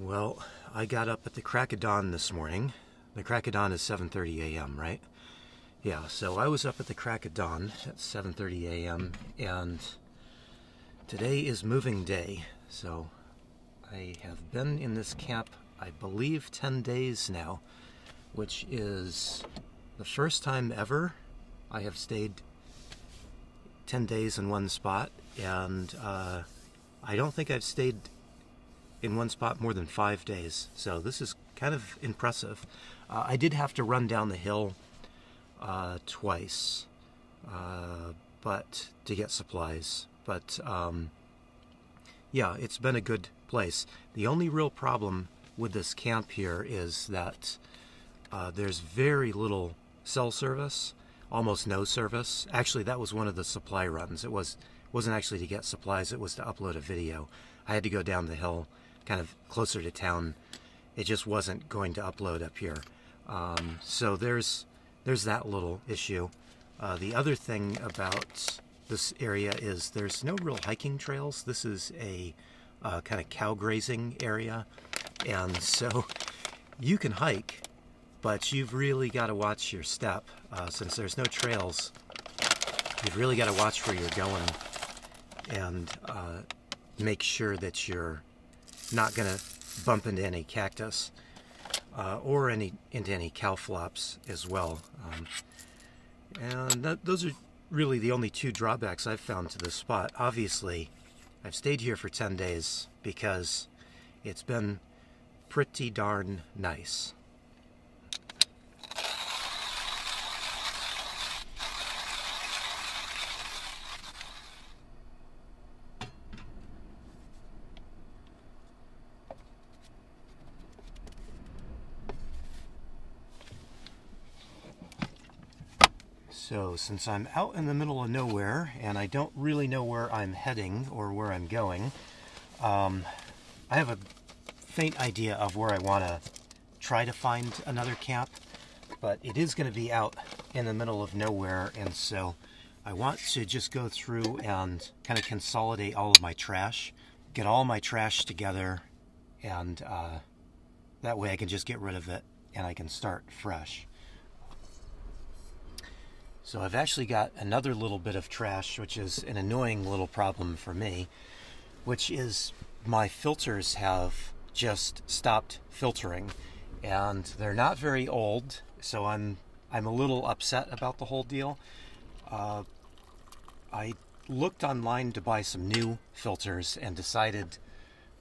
Well, I got up at the crack of dawn this morning. The crack of dawn is 7:30 a.m., right? Yeah, so I was up at the crack of dawn at 7:30 a.m. and today is moving day. So I have been in this camp, I believe, 10 days now, which is the first time ever I have stayed 10 days in one spot, and I don't think I've stayed in one spot more than 5 days, so this is kind of impressive. I did have to run down the hill twice but to get supplies, but yeah, it's been a good place. The only real problem with this camp here is that there's very little cell service, almost no service. Actually, that was one of the supply runs. It wasn't actually to get supplies, it was to upload a video. I had to go down the hill kind of closer to town. It just wasn't going to upload up here. So there's that little issue. The other thing about this area is there's no real hiking trails. This is a kind of cow grazing area, and so you can hike, but you've really got to watch your step. Since there's no trails, you've really got to watch where you're going and make sure that you're not going to bump into any cactus or into any cow flops as well. And those are really the only two drawbacks I've found to this spot. Obviously, I've stayed here for 10 days because it's been pretty darn nice. So, since I'm out in the middle of nowhere and I don't really know where I'm heading or where I'm going, I have a faint idea of where I want to try to find another camp, but it is going to be out in the middle of nowhere, and so I want to just go through and kind of consolidate all of my trash, get all my trash together, and that way I can just get rid of it and I can start fresh. So I've actually got another little bit of trash, which is an annoying little problem for me, which is my filters have just stopped filtering, and they're not very old, so I'm a little upset about the whole deal. I looked online to buy some new filters and decided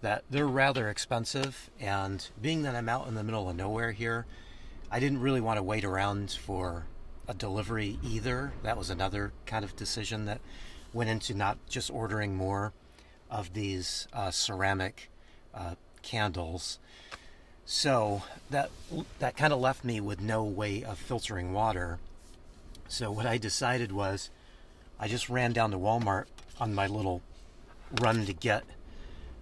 that they're rather expensive, and being that I'm out in the middle of nowhere here, I didn't really want to wait around for a delivery either. That was another kind of decision that went into not just ordering more of these ceramic candles. So that kind of left me with no way of filtering water. So what I decided was I just ran down to Walmart on my little run to get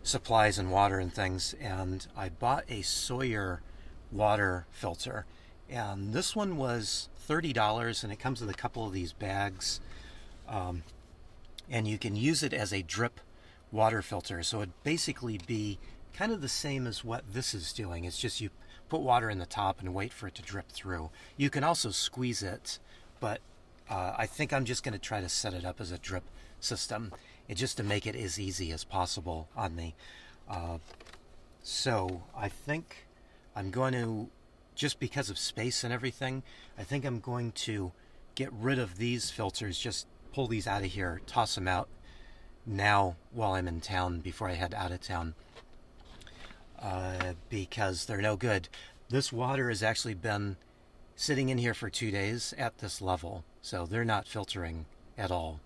supplies and water and things, and I bought a Sawyer water filter, and this one was $30, and it comes with a couple of these bags, and you can use it as a drip water filter. So it'd basically be kind of the same as what this is doing. It's just you put water in the top and wait for it to drip through. You can also squeeze it, but I think I'm just going to try to set it up as a drip system, just to make it as easy as possible on me. So I think I'm going to, just because of space and everything, I think I'm going to get rid of these filters, just pull these out of here, toss them out now while I'm in town before I head out of town, because they're no good. This water has actually been sitting in here for 2 days at this level, so they're not filtering at all.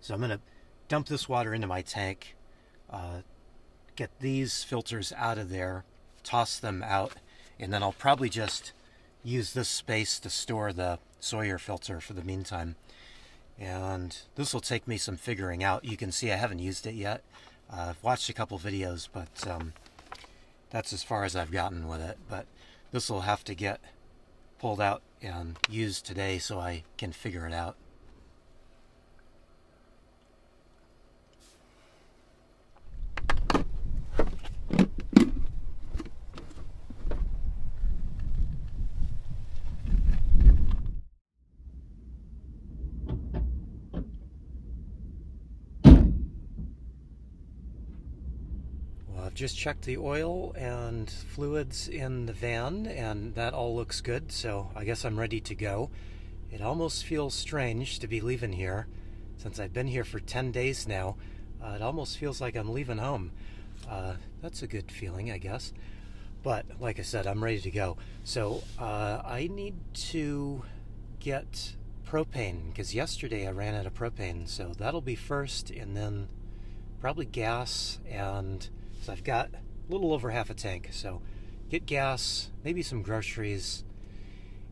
So I'm going to dump this water into my tank, get these filters out of there, toss them out, and then I'll probably just use this space to store the Sawyer filter for the meantime. And this will take me some figuring out. You can see I haven't used it yet. I've watched a couple videos, but that's as far as I've gotten with it. But this will have to get pulled out and used today so I can figure it out. I've just checked the oil and fluids in the van, and that all looks good, so I guess I'm ready to go. It almost feels strange to be leaving here. Since I've been here for 10 days now, it almost feels like I'm leaving home. That's a good feeling, I guess. But like I said, I'm ready to go. So I need to get propane, because yesterday I ran out of propane, so that'll be first, and then probably gas, and so I've got a little over half a tank. So get gas, maybe some groceries,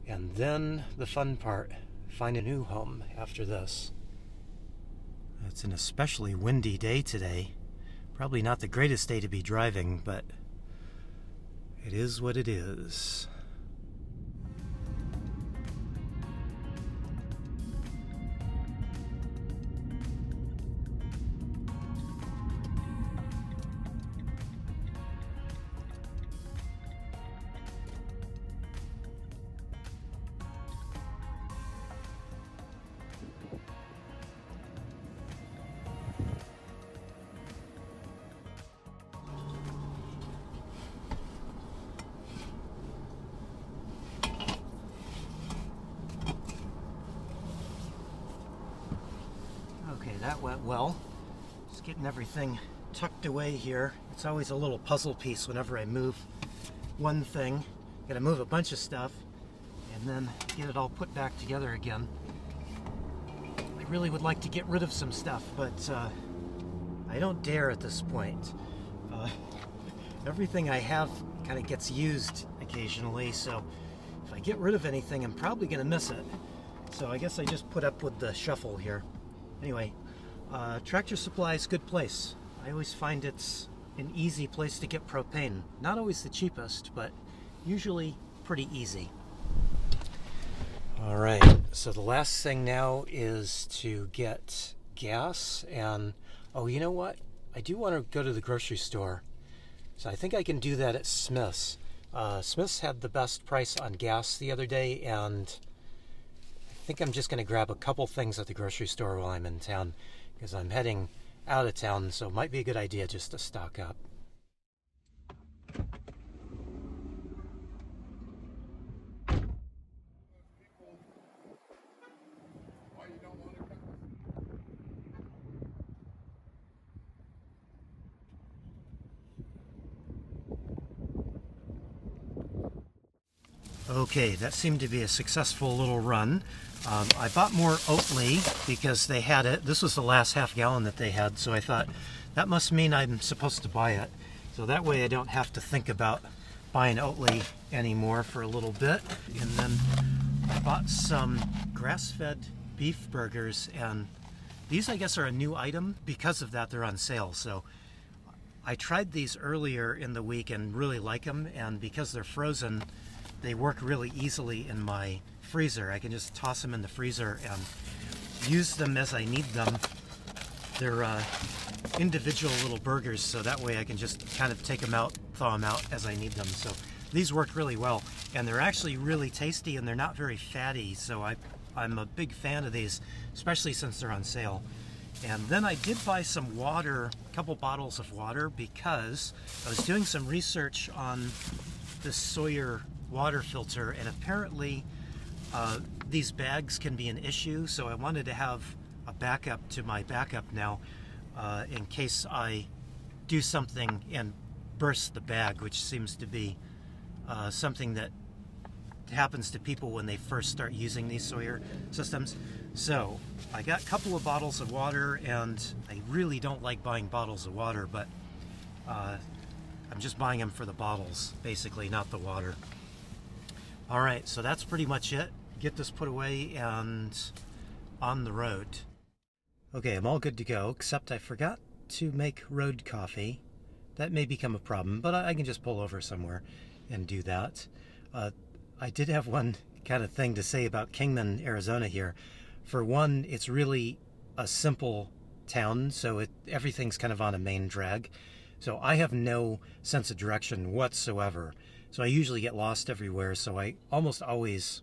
and then the fun part, find a new home after this. It's an especially windy day today. Probably not the greatest day to be driving, but it is what it is. Okay, that went well. Just getting everything tucked away here. It's always a little puzzle piece whenever I move one thing. Gotta move a bunch of stuff and then get it all put back together again. I really would like to get rid of some stuff, but I don't dare at this point. Everything I have kind of gets used occasionally, so if I get rid of anything, I'm probably gonna miss it. So I guess I just put up with the shuffle here. Anyway, Tractor Supply is a good place. I always find it's an easy place to get propane. Not always the cheapest, but usually pretty easy. All right, so the last thing now is to get gas, and oh, you know what? I do want to go to the grocery store. So I think I can do that at Smith's. Smith's had the best price on gas the other day, and I think I'm just going to grab a couple things at the grocery store while I'm in town, because I'm heading out of town, so it might be a good idea just to stock up. Okay, that seemed to be a successful little run. I bought more Oatly because they had it. This was the last half gallon that they had, so I thought that must mean I'm supposed to buy it. So that way I don't have to think about buying Oatly anymore for a little bit. And then I bought some grass-fed beef burgers, and these I guess are a new item. Because of that, they're on sale. So I tried these earlier in the week and really like them, and because they're frozen, they work really easily in my freezer. I can just toss them in the freezer and use them as I need them. They're individual little burgers, so that way I can just kind of take them out, thaw them out as I need them. So these work really well, and they're actually really tasty, and they're not very fatty, so I'm a big fan of these, especially since they're on sale. And then I did buy some water, a couple bottles of water, because I was doing some research on this Sawyer water filter, and apparently these bags can be an issue, so I wanted to have a backup to my backup now in case I do something and burst the bag, which seems to be something that happens to people when they first start using these Sawyer systems. So I got a couple of bottles of water, and I really don't like buying bottles of water, but I'm just buying them for the bottles, basically, not the water. All right, so that's pretty much it. Get this put away and on the road. Okay, I'm all good to go, except I forgot to make road coffee. That may become a problem, but I can just pull over somewhere and do that. I did have one kind of thing to say about Kingman, Arizona here. For one, it's really a simple town, so everything's kind of on a main drag. So I have no sense of direction whatsoever. So I usually get lost everywhere, so I always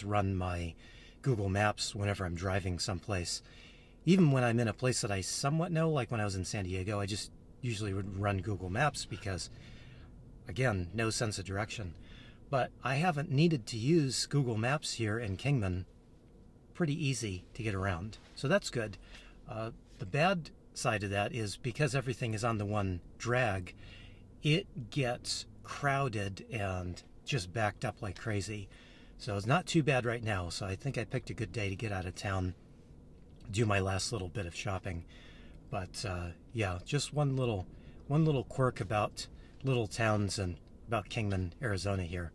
run my Google Maps whenever I'm driving someplace. Even when I'm in a place that I somewhat know, like when I was in San Diego, I just usually would run Google Maps because, again, no sense of direction. But I haven't needed to use Google Maps here in Kingman. Pretty easy to get around. So that's good. The bad side of that is because everything is on the one drag, it gets crowded and just backed up like crazy. So it's not too bad right now. So I think I picked a good day to get out of town, do my last little bit of shopping. But yeah, just one little quirk about little towns and about Kingman, Arizona here.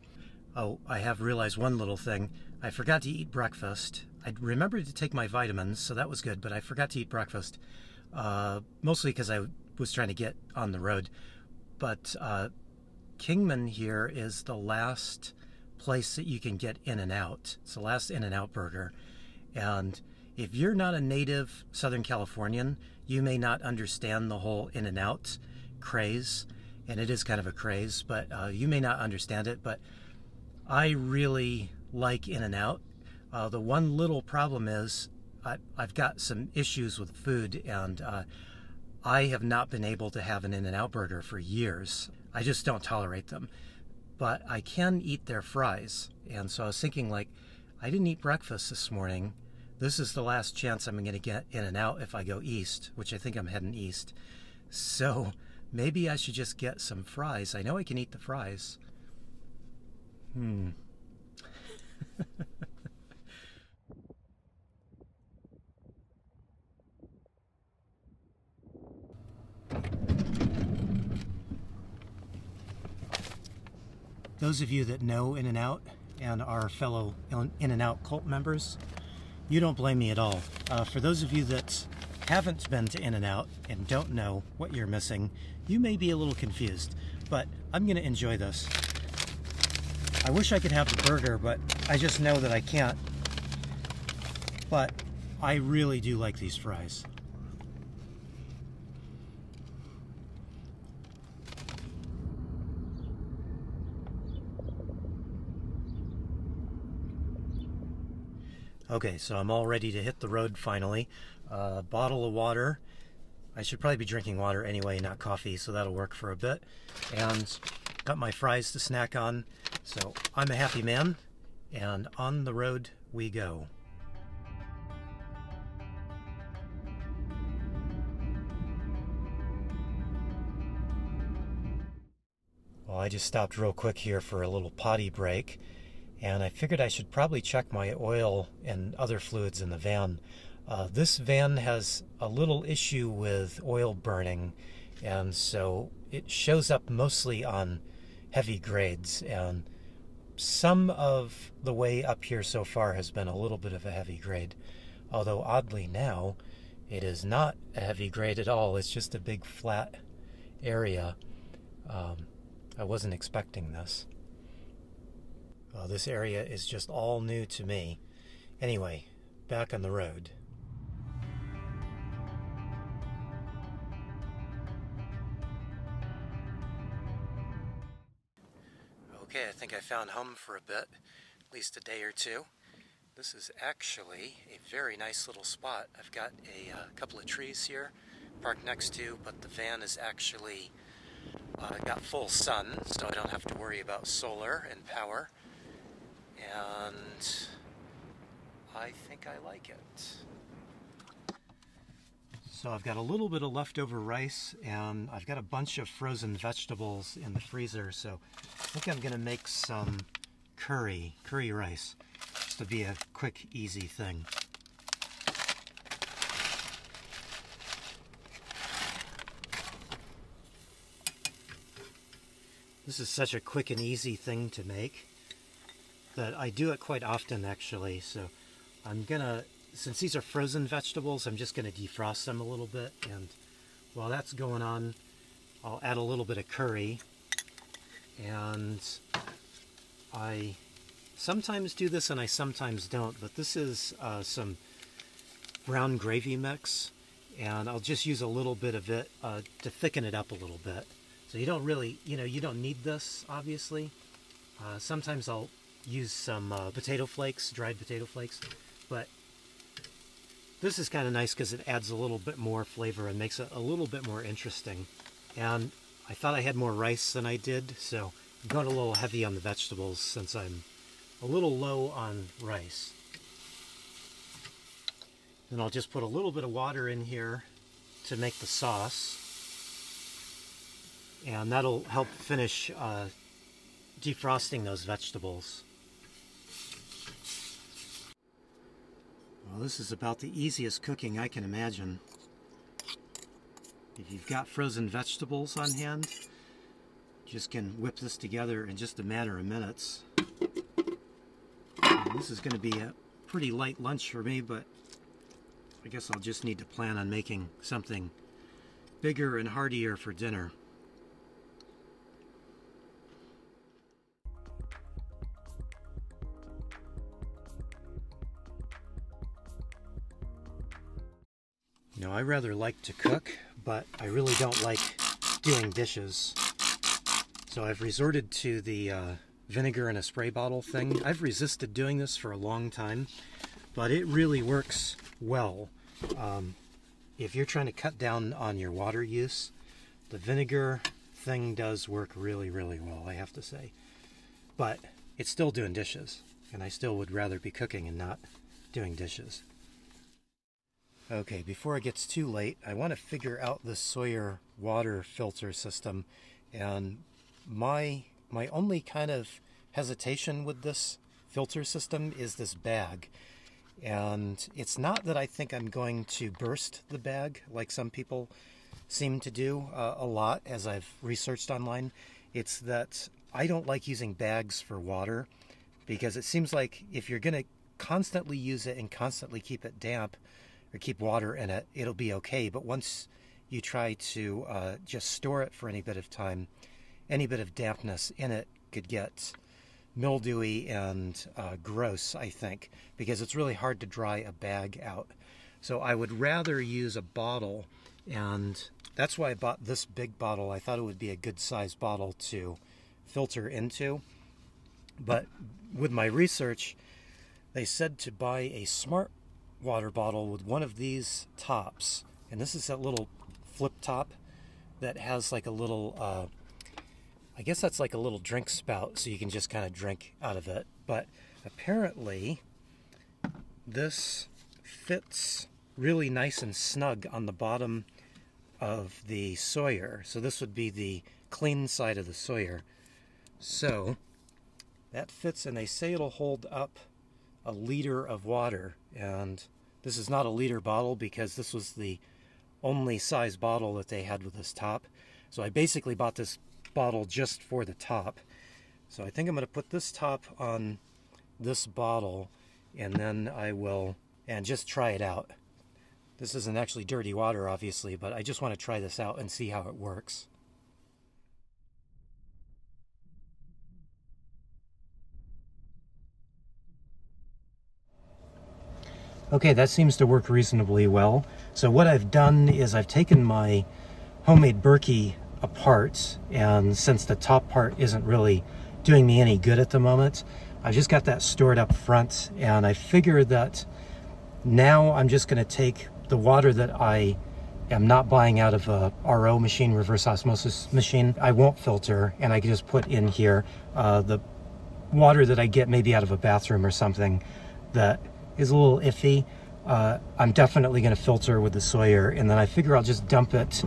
Oh, I have realized one little thing. I forgot to eat breakfast. I remembered to take my vitamins, so that was good, but I forgot to eat breakfast. Mostly because I was trying to get on the road. But Kingman here is the last place that you can get In-N-Out. It's the last In-N-Out burger. And if you're not a native Southern Californian, you may not understand the whole In-N-Out craze. And it is kind of a craze, but you may not understand it. But I really like In-N-Out. The one little problem is I've got some issues with food, and I have not been able to have an In-N-Out burger for years. I just don't tolerate them. But I can eat their fries. And so I was thinking, like, I didn't eat breakfast this morning. This is the last chance I'm going to get In-N-Out if I go east, which I think I'm heading east. So maybe I should just get some fries. I know I can eat the fries. Those of you that know In-N-Out and are fellow In-N-Out cult members, you don't blame me at all. For those of you that haven't been to In-N-Out and don't know what you're missing, you may be a little confused, but I'm going to enjoy this. I wish I could have the burger, but I just know that I can't. But I really do like these fries. Okay, so I'm all ready to hit the road finally. Bottle of water. I should probably be drinking water anyway, not coffee, so that'll work for a bit. And got my fries to snack on. So I'm a happy man, and on the road we go. Well, I just stopped real quick here for a little potty break. And I figured I should probably check my oil and other fluids in the van. This van has a little issue with oil burning, and so it shows up mostly on heavy grades, and some of the way up here so far has been a little bit of a heavy grade, although oddly now it is not a heavy grade at all. It's just a big flat area. I wasn't expecting this. This area is just all new to me. Anyway, back on the road. Okay, I think I found home for a bit, at least a day or two. This is actually a very nice little spot. I've got a couple of trees here parked next to, but the van is actually got full sun, so I don't have to worry about solar and power. And I think I like it. So I've got a little bit of leftover rice, and I've got a bunch of frozen vegetables in the freezer, so I think I'm going to make some curry rice, just to be a quick, easy thing. This is such a quick and easy thing to make that I do it quite often, actually. So I'm gonna, since these are frozen vegetables, I'm just gonna defrost them a little bit, and while that's going on, I'll add a little bit of curry. And I sometimes do this and I sometimes don't, but this is some brown gravy mix, and I'll just use a little bit of it to thicken it up a little bit. So you don't really, you don't need this, obviously. Sometimes I'll use some potato flakes, dried potato flakes, but this is kind of nice because it adds a little bit more flavor and makes it a little bit more interesting. and I thought I had more rice than I did, so I'm going a little heavy on the vegetables since I'm a little low on rice. Then I'll just put a little bit of water in here to make the sauce, and that'll help finish defrosting those vegetables. Well, this is about the easiest cooking I can imagine. If you've got frozen vegetables on hand, you just can whip this together in just a matter of minutes. And this is going to be a pretty light lunch for me, but I guess I'll just need to plan on making something bigger and heartier for dinner. You know, I rather like to cook, but I really don't like doing dishes. So I've resorted to the vinegar in a spray bottle thing. I've resisted doing this for a long time, but it really works well. If you're trying to cut down on your water use, the vinegar thing does work really, really well, I have to say. But it's still doing dishes, and I still would rather be cooking and not doing dishes. Okay, before it gets too late, I want to figure out the Sawyer water filter system, and my only kind of hesitation with this filter system is this bag. And it's not that I think I'm going to burst the bag like some people seem to do a lot as I've researched online. It's that I don't like using bags for water, because it seems like if you're going to constantly use it and constantly keep it damp or keep water in it, it'll be okay. But once you try to just store it for any bit of time, any bit of dampness in it could get mildewy and gross, I think, because it's really hard to dry a bag out. So I would rather use a bottle, and that's why I bought this big bottle. I thought it would be a good sized bottle to filter into. But with my research, they said to buy a smart water bottle with one of these tops, and this is that little flip top that has like a little I guess that's like a little drink spout, so you can just kind of drink out of it. But apparently this fits really nice and snug on the bottom of the Sawyer. So this would be the clean side of the Sawyer. So that fits, and they say it'll hold up a liter of water. And this is not a liter bottle, because this was the only size bottle that they had with this top. So I basically bought this bottle just for the top. So I think I'm going to put this top on this bottle, and then I will just try it out. This isn't actually dirty water, obviously, but I just want to try this out and see how it works. Okay, that seems to work reasonably well. So what I've done is I've taken my homemade Berkey apart, and since the top part isn't really doing me any good at the moment, I just got that stored up front, and I figured that now I'm just going to take the water that I am not buying out of a RO machine, reverse osmosis machine. I won't filter, and I can just put in here the water that I get maybe out of a bathroom or something that is a little iffy. I'm definitely going to filter with the Sawyer, and then I figure I'll just dump it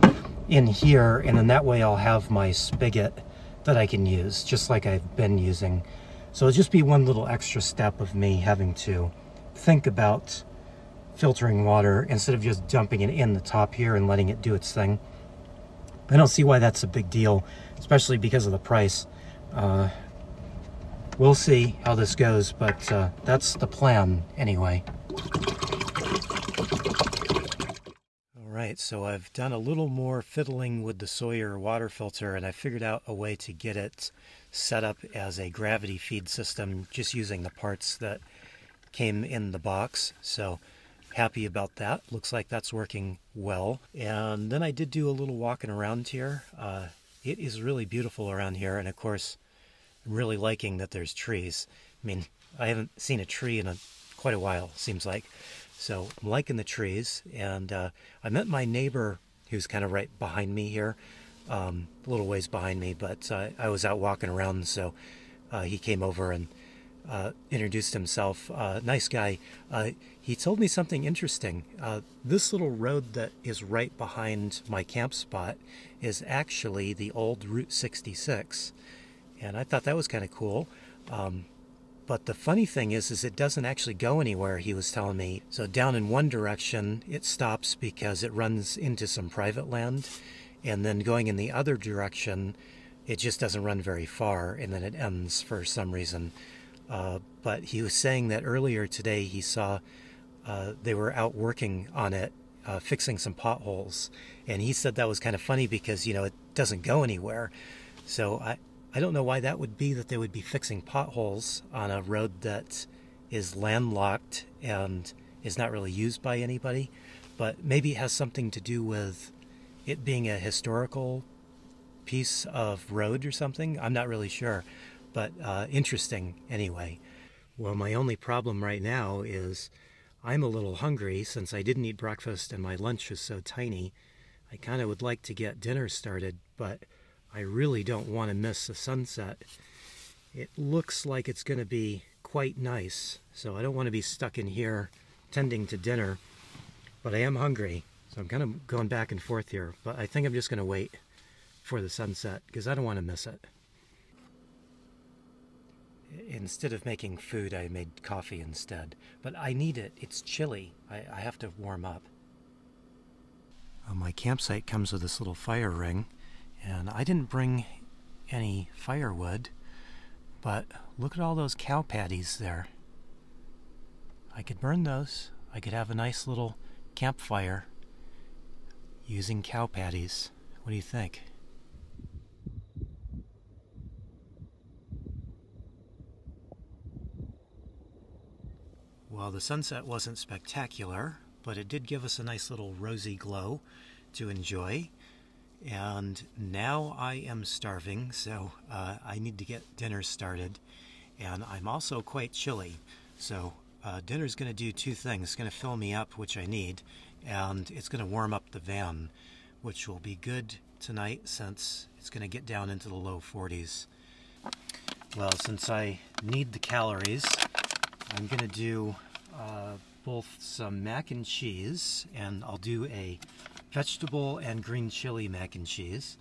in here, and then that way I'll have my spigot that I can use, just like I've been using. So it'll just be one little extra step of me having to think about filtering water instead of just dumping it in the top here and letting it do its thing. I don't see why that's a big deal, especially because of the price. We'll see how this goes, but that's the plan anyway. Alright, so I've done a little more fiddling with the Sawyer water filter, and I figured out a way to get it set up as a gravity feed system just using the parts that came in the box. So happy about that. Looks like that's working well. And then I did do a little walking around here. It is really beautiful around here, and of course I'm really liking that there's trees. I mean, I haven't seen a tree in quite a while, seems like. So I'm liking the trees, and I met my neighbor who's kind of right behind me here. a little ways behind me, but I was out walking around, so he came over and introduced himself. Nice guy. He told me something interesting. This little road that is right behind my camp spot is actually the old Route 66, and I thought that was kind of cool. But the funny thing is it doesn't actually go anywhere, he was telling me. So down in one direction, it stops because it runs into some private land. And then going in the other direction, it just doesn't run very far, and then it ends for some reason. But he was saying that earlier today he saw they were out working on it, fixing some potholes. And he said that was kind of funny because, you know, it doesn't go anywhere. So I don't know why that would be, that they would be fixing potholes on a road that is landlocked and is not really used by anybody. But maybe it has something to do with it being a historical piece of road or something. I'm not really sure, but interesting anyway. Well, my only problem right now is I'm a little hungry since I didn't eat breakfast and my lunch was so tiny. I kind of would like to get dinner started, but I really don't want to miss the sunset. It looks like it's going to be quite nice, so I don't want to be stuck in here tending to dinner, but I am hungry, so I'm kind of going back and forth here, but I think I'm just going to wait for the sunset because I don't want to miss it. Instead of making food, I made coffee instead, but I need it. It's chilly. I have to warm up. My campsite comes with this little fire ring. And I didn't bring any firewood, but look at all those cow patties there. I could burn those. I could have a nice little campfire using cow patties. What do you think? Well, the sunset wasn't spectacular, but it did give us a nice little rosy glow to enjoy. And now I am starving, so I need to get dinner started. And I'm also quite chilly, so dinner's going to do two things. It's going to fill me up, which I need, and it's going to warm up the van, which will be good tonight since it's going to get down into the low 40s. Well, since I need the calories, I'm going to do both some mac and cheese, and I'll do a vegetable and green chili mac and cheese,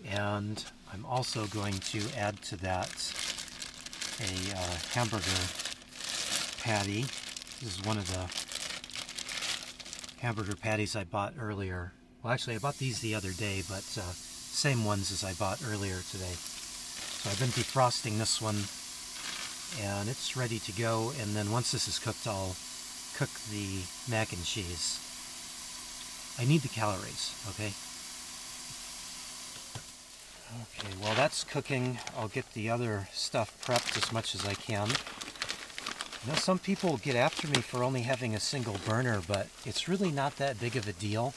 and I'm also going to add to that a hamburger patty. This is one of the hamburger patties I bought earlier. Well, actually I bought these the other day, but same ones as I bought earlier today. So I've been defrosting this one and it's ready to go, and then once this is cooked I'll cook the mac and cheese. I need the calories, okay? Okay, while that's cooking, I'll get the other stuff prepped as much as I can. You know, some people get after me for only having a single burner, but it's really not that big of a deal.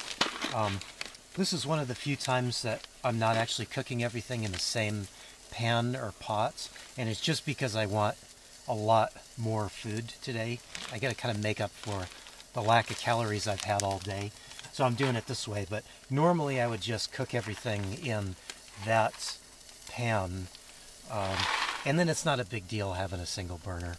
This is one of the few times that I'm not actually cooking everything in the same pan or pot, and it's just because I want a lot more food today. I gotta kind of make up for the lack of calories I've had all day. So I'm doing it this way, but normally I would just cook everything in that pan, and then it's not a big deal having a single burner.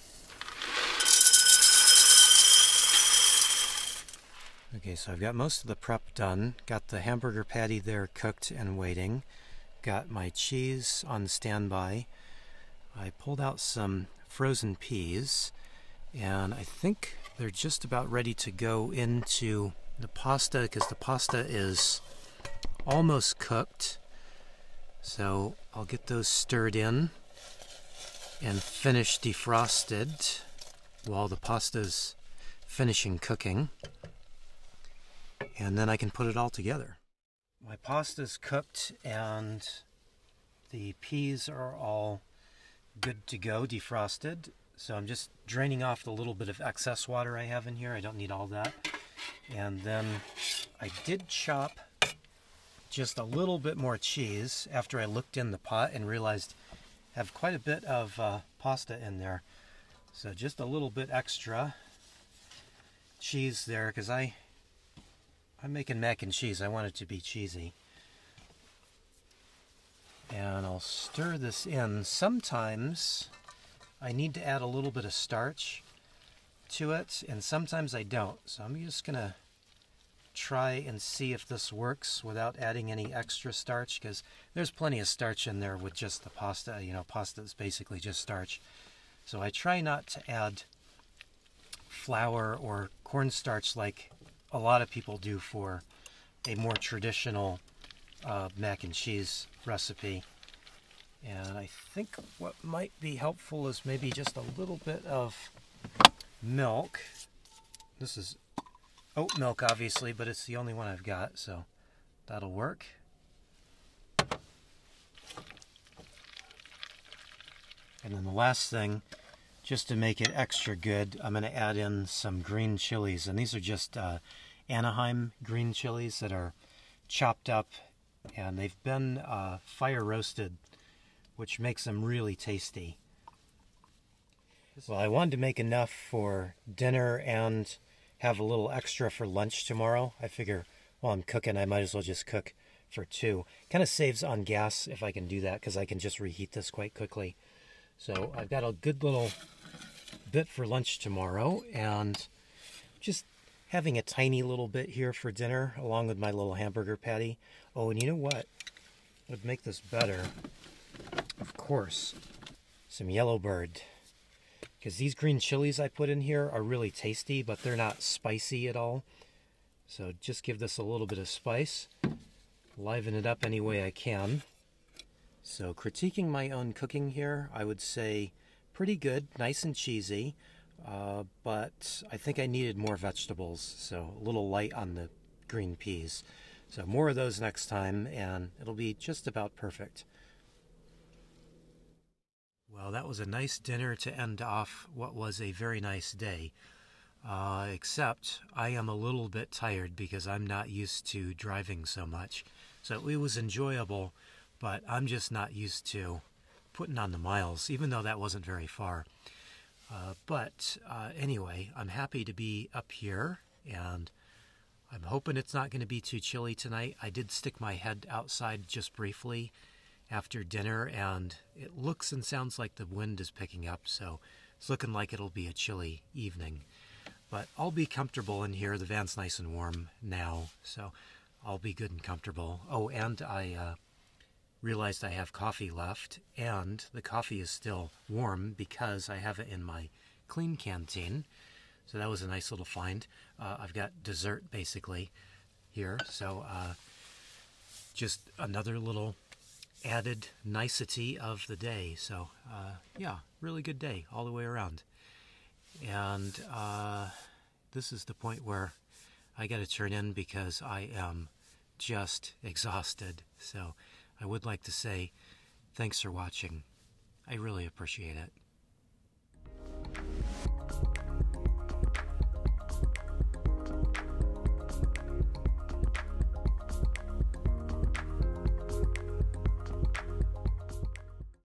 Okay, so I've got most of the prep done. Got the hamburger patty there cooked and waiting. Got my cheese on standby. I pulled out some frozen peas, and I think they're just about ready to go into the pasta, because the pasta is almost cooked. So I'll get those stirred in and finish defrosted while the pasta's finishing cooking, and then I can put it all together. My pasta's cooked and the peas are all good to go, defrosted. So I'm just draining off the little bit of excess water I have in here. I don't need all that. And then I did chop just a little bit more cheese after I looked in the pot and realized I have quite a bit of pasta in there. So just a little bit extra cheese there, because I'm making mac and cheese. I want it to be cheesy. And I'll stir this in. Sometimes I need to add a little bit of starch to it, and sometimes I don't. So I'm just going to try and see if this works without adding any extra starch, because there's plenty of starch in there with just the pasta. You know, pasta is basically just starch. So I try not to add flour or cornstarch like a lot of people do for a more traditional mac and cheese recipe. And I think what might be helpful is maybe just a little bit of milk. This is oat milk, obviously, but it's the only one I've got, so that'll work. And then the last thing, just to make it extra good, I'm going to add in some green chilies. And these are just Anaheim green chilies that are chopped up, and they've been fire roasted, which makes them really tasty. Well, I wanted to make enough for dinner and have a little extra for lunch tomorrow. I figure while I'm cooking, I might as well just cook for two. Kind of saves on gas if I can do that, because I can just reheat this quite quickly. So I've got a good little bit for lunch tomorrow, and just having a tiny little bit here for dinner along with my little hamburger patty. Oh, and you know what would make this better? Of course, some Yellowbird. Because these green chilies I put in here are really tasty, but they're not spicy at all. So just give this a little bit of spice. Liven it up any way I can. So critiquing my own cooking here, I would say pretty good, nice and cheesy. But I think I needed more vegetables, so a little light on the green peas. So more of those next time, and it'll be just about perfect. Well, that was a nice dinner to end off what was a very nice day. Except I am a little bit tired because I'm not used to driving so much. So it was enjoyable, but I'm just not used to putting on the miles, even though that wasn't very far. But anyway, I'm happy to be up here, and I'm hoping it's not going to be too chilly tonight. I did stick my head outside just briefly after dinner, and it looks and sounds like the wind is picking up, so it's looking like it'll be a chilly evening. But I'll be comfortable in here. The van's nice and warm now, so I'll be good and comfortable. Oh, and I realized I have coffee left, and the coffee is still warm because I have it in my clean canteen. So that was a nice little find. I've got dessert basically here, so just another little added nicety of the day. So yeah, really good day all the way around. And this is the point where I got to turn in because I am just exhausted. So I would like to say thanks for watching. I really appreciate it.